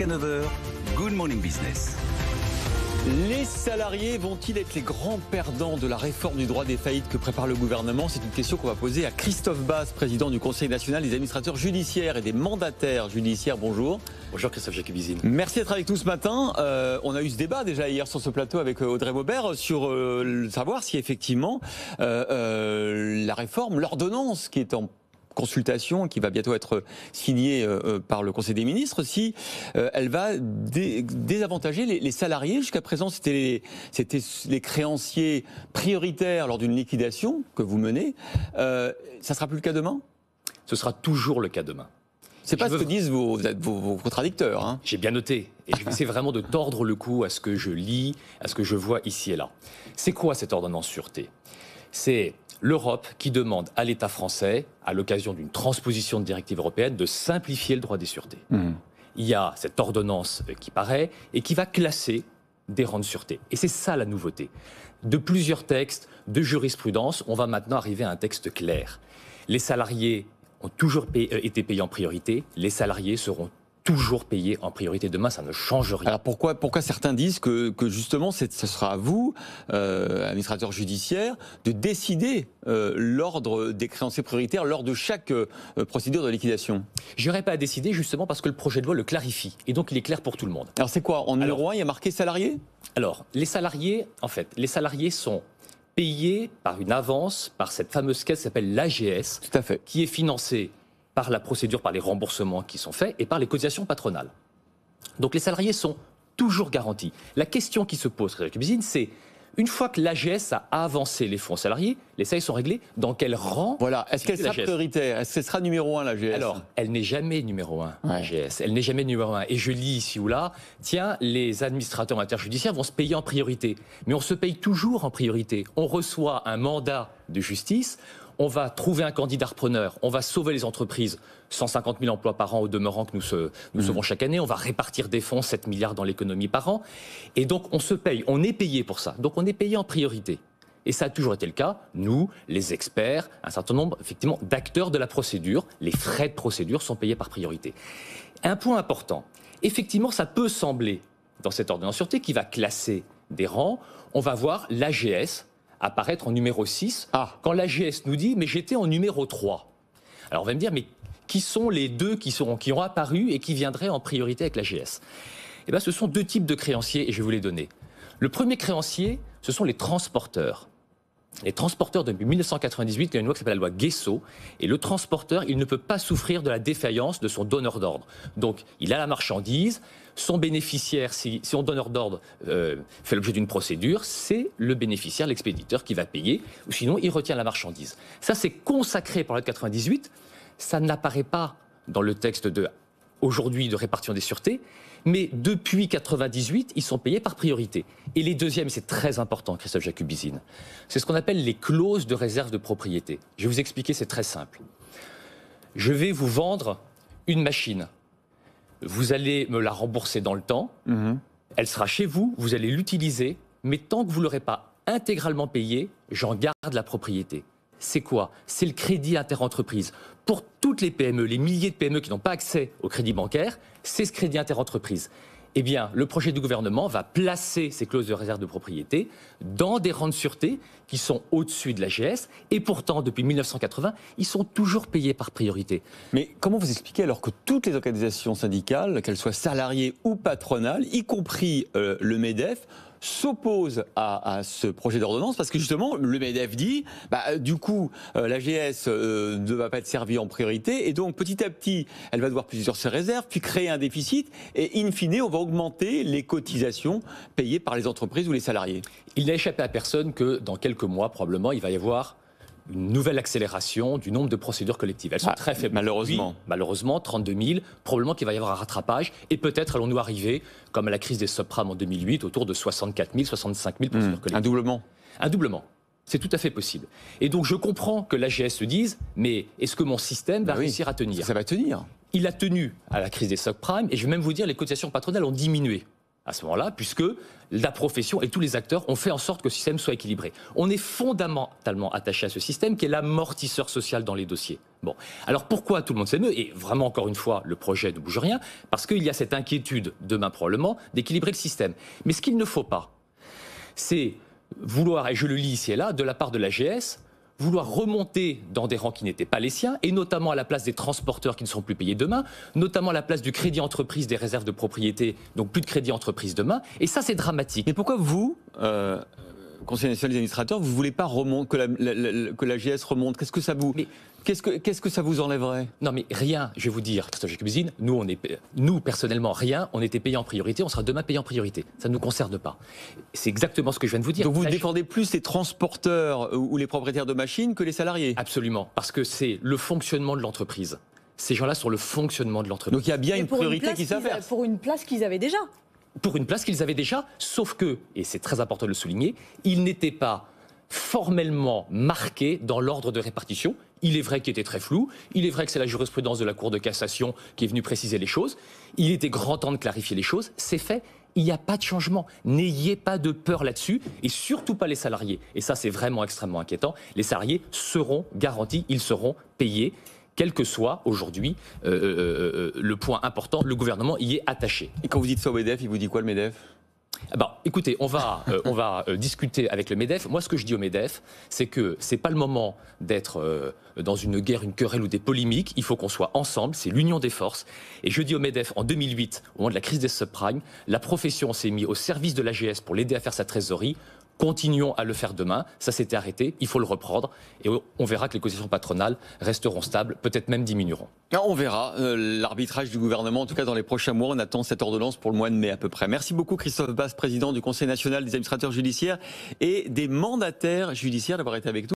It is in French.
Jusqu'à 9 h, Good Morning Business. Les salariés vont-ils être les grands perdants de la réforme du droit des faillites que prépare le gouvernement? C'est une question qu'on va poser à Christophe Basse, président du Conseil national des administrateurs judiciaires et des mandataires judiciaires. Bonjour. Bonjour Christophe Jacubizine. Merci d'être avec nous ce matin. On a eu ce débat déjà hier sur ce plateau avec Audrey Maubert sur savoir si effectivement la réforme, l'ordonnance qui est en consultation, qui va bientôt être signée par le Conseil des ministres, si elle va désavantager les salariés. Jusqu'à présent, c'était les créanciers prioritaires lors d'une liquidation que vous menez. Ça sera plus le cas demain? Ce sera toujours le cas demain. C'est pas ce que disent vos contradicteurs. Hein. J'ai bien noté, et je vais essayer vraiment de tordre le cou à ce que je lis, à ce que je vois ici et là. C'est quoi cette ordonnance sûreté? C'est l'Europe qui demande à l'État français, à l'occasion d'une transposition de directive européenne, de simplifier le droit des sûretés. Il y a cette ordonnance qui paraît et qui va classer des rangs de sûreté. Et c'est ça la nouveauté. De plusieurs textes, de jurisprudence, on va maintenant arriver à un texte clair. Les salariés ont toujours été payés en priorité, les salariés seront toujours payés en priorité. Demain, ça ne change rien. Alors pourquoi certains disent que justement, ce sera à vous, administrateur judiciaire, de décider l'ordre des créanciers prioritaires lors de chaque procédure de liquidation? Je n'aurais pas à décider justement parce que le projet de loi le clarifie. Et donc, il est clair pour tout le monde. Alors c'est quoi? En numéro 1, il y a marqué salariés? Alors, les salariés sont payés par une avance, par cette fameuse caisse qui s'appelle l'AGS, Tout à fait. qui est financée par la procédure, par les remboursements qui sont faits et par les cotisations patronales. Donc les salariés sont toujours garantis. La question qui se pose, c'est une fois que l'AGS a avancé les fonds salariés, les salariés sont réglés, dans quel rang? Voilà, est-ce qu'elle sera prioritaire? Est-ce qu'elle sera numéro 1, l'AGS? Alors, elle n'est jamais numéro 1, l'AGS. Elle n'est jamais numéro 1. Et je lis ici ou là, tiens, les administrateurs interjudiciaires vont se payer en priorité. Mais on se paye toujours en priorité. On reçoit un mandat de justice, on va trouver un candidat repreneur, on va sauver les entreprises, 150 000 emplois par an au demeurant que nous sauvons chaque année, on va répartir des fonds, 7 milliards dans l'économie par an, et donc on se paye, on est payé pour ça, donc on est payé en priorité. Et ça a toujours été le cas, nous, les experts, un certain nombre effectivement d'acteurs de la procédure, les frais de procédure sont payés par priorité. Un point important, effectivement ça peut sembler, dans cette ordonnance sûreté qui va classer des rangs, on va voir l'AGS apparaître en numéro 6, quand l'AGS nous dit « mais j'étais en numéro 3 ». Alors on va me dire « mais qui sont les deux qui ont apparu et qui viendraient en priorité avec l'AGS ?» Eh bien ce sont deux types de créanciers et je vais vous les donner. Le premier créancier, ce sont les transporteurs. Les transporteurs, depuis 1998, il y a une loi qui s'appelle la loi Guessot, et le transporteur, il ne peut pas souffrir de la défaillance de son donneur d'ordre. Donc, il a la marchandise, son bénéficiaire, si son donneur d'ordre fait l'objet d'une procédure, c'est le bénéficiaire, l'expéditeur, qui va payer, ou sinon, il retient la marchandise. Ça, c'est consacré par la loi de 98, ça n'apparaît pas dans le texte aujourd'hui de répartition des sûretés, mais depuis 1998, ils sont payés par priorité. Et les deuxièmes, c'est très important, Christophe Jacubizine, c'est ce qu'on appelle les clauses de réserve de propriété. Je vais vous expliquer, c'est très simple. Je vais vous vendre une machine. Vous allez me la rembourser dans le temps, elle sera chez vous, vous allez l'utiliser, mais tant que vous ne l'aurez pas intégralement payée, j'en garde la propriété. C'est quoi? C'est le crédit interentreprise. Pour toutes les PME, les milliers de PME qui n'ont pas accès au crédit bancaire, c'est ce crédit interentreprise. Eh bien, le projet du gouvernement va placer ces clauses de réserve de propriété dans des rangs de sûreté qui sont au-dessus de l'AGS, et pourtant, depuis 1980, ils sont toujours payés par priorité. Mais comment vous expliquez alors que toutes les organisations syndicales, qu'elles soient salariées ou patronales, y compris le MEDEF, s'oppose à ce projet d'ordonnance parce que justement le MEDEF dit du coup l'AGS ne va pas être servie en priorité et donc petit à petit elle va devoir puiser sur ses réserves puis créer un déficit et in fine on va augmenter les cotisations payées par les entreprises ou les salariés. Il n'a échappé à personne que dans quelques mois probablement il va y avoir une nouvelle accélération du nombre de procédures collectives. Elles sont très faibles. Malheureusement. Oui, malheureusement, 32 000. Probablement qu'il va y avoir un rattrapage. Et peut-être allons-nous arriver, comme à la crise des subprimes en 2008, autour de 64 000, 65 000 procédures collectives. Un doublement. Un doublement. C'est tout à fait possible. Et donc je comprends que l'AGS se dise, mais est-ce que mon système va réussir à tenir? Ça va tenir. Il a tenu à la crise des subprimes, et je vais même vous dire, les cotisations patronales ont diminué. à ce moment-là, puisque la profession et tous les acteurs ont fait en sorte que le système soit équilibré. On est fondamentalement attaché à ce système qui est l'amortisseur social dans les dossiers. Bon, alors pourquoi tout le monde s'émeut? Et vraiment, encore une fois, le projet ne bouge rien, parce qu'il y a cette inquiétude, demain probablement, d'équilibrer le système. Mais ce qu'il ne faut pas, c'est vouloir, et je le lis ici et là, de la part de l'AGS, vouloir remonter dans des rangs qui n'étaient pas les siens, et notamment à la place des transporteurs qui ne seront plus payés demain, notamment à la place du crédit entreprise des réserves de propriété, donc plus de crédit entreprise demain, et ça c'est dramatique. Mais pourquoi vous, Conseil national des administrateurs, vous ne voulez pas que l'AGS remonte? Qu'est-ce que ça vous... Qu'est-ce que ça vous enlèverait? Non mais rien, je vais vous dire, Christophe Jacobusine, nous personnellement rien, on était payés en priorité, on sera demain payés en priorité. Ça ne nous concerne pas. C'est exactement ce que je viens de vous dire. Donc vous défendez plus les transporteurs ou les propriétaires de machines que les salariés? Absolument, parce que c'est le fonctionnement de l'entreprise. Ces gens-là sont le fonctionnement de l'entreprise. Donc il y a bien une priorité qui s'inverse. Pour une place qu'ils avaient déjà. Pour une place qu'ils avaient déjà, sauf que, et c'est très important de le souligner, ils n'étaient pas formellement marqués dans l'ordre de répartition. Il est vrai qu'il était très flou, il est vrai que c'est la jurisprudence de la Cour de cassation qui est venue préciser les choses, il était grand temps de clarifier les choses, c'est fait, il n'y a pas de changement. N'ayez pas de peur là-dessus, et surtout pas les salariés. Et ça, c'est vraiment extrêmement inquiétant. Les salariés seront garantis, ils seront payés, quel que soit aujourd'hui le point important, le gouvernement y est attaché. Et quand vous dites ça au MEDEF, il vous dit quoi le MEDEF? Écoutez, on va discuter avec le MEDEF. Moi, ce que je dis au MEDEF, c'est que c'est pas le moment d'être dans une guerre, une querelle ou des polémiques. Il faut qu'on soit ensemble, c'est l'union des forces. Et je dis au MEDEF, en 2008, au moment de la crise des subprimes, la profession s'est mise au service de l'AGS pour l'aider à faire sa trésorerie. Continuons à le faire demain. Ça s'était arrêté, il faut le reprendre. Et on verra que les cotisations patronales resteront stables, peut-être même diminueront. On verra l'arbitrage du gouvernement, en tout cas dans les prochains mois. On attend cette ordonnance pour le mois de mai à peu près. Merci beaucoup Christophe Basse, président du Conseil national des administrateurs judiciaires et des mandataires judiciaires, d'avoir été avec nous.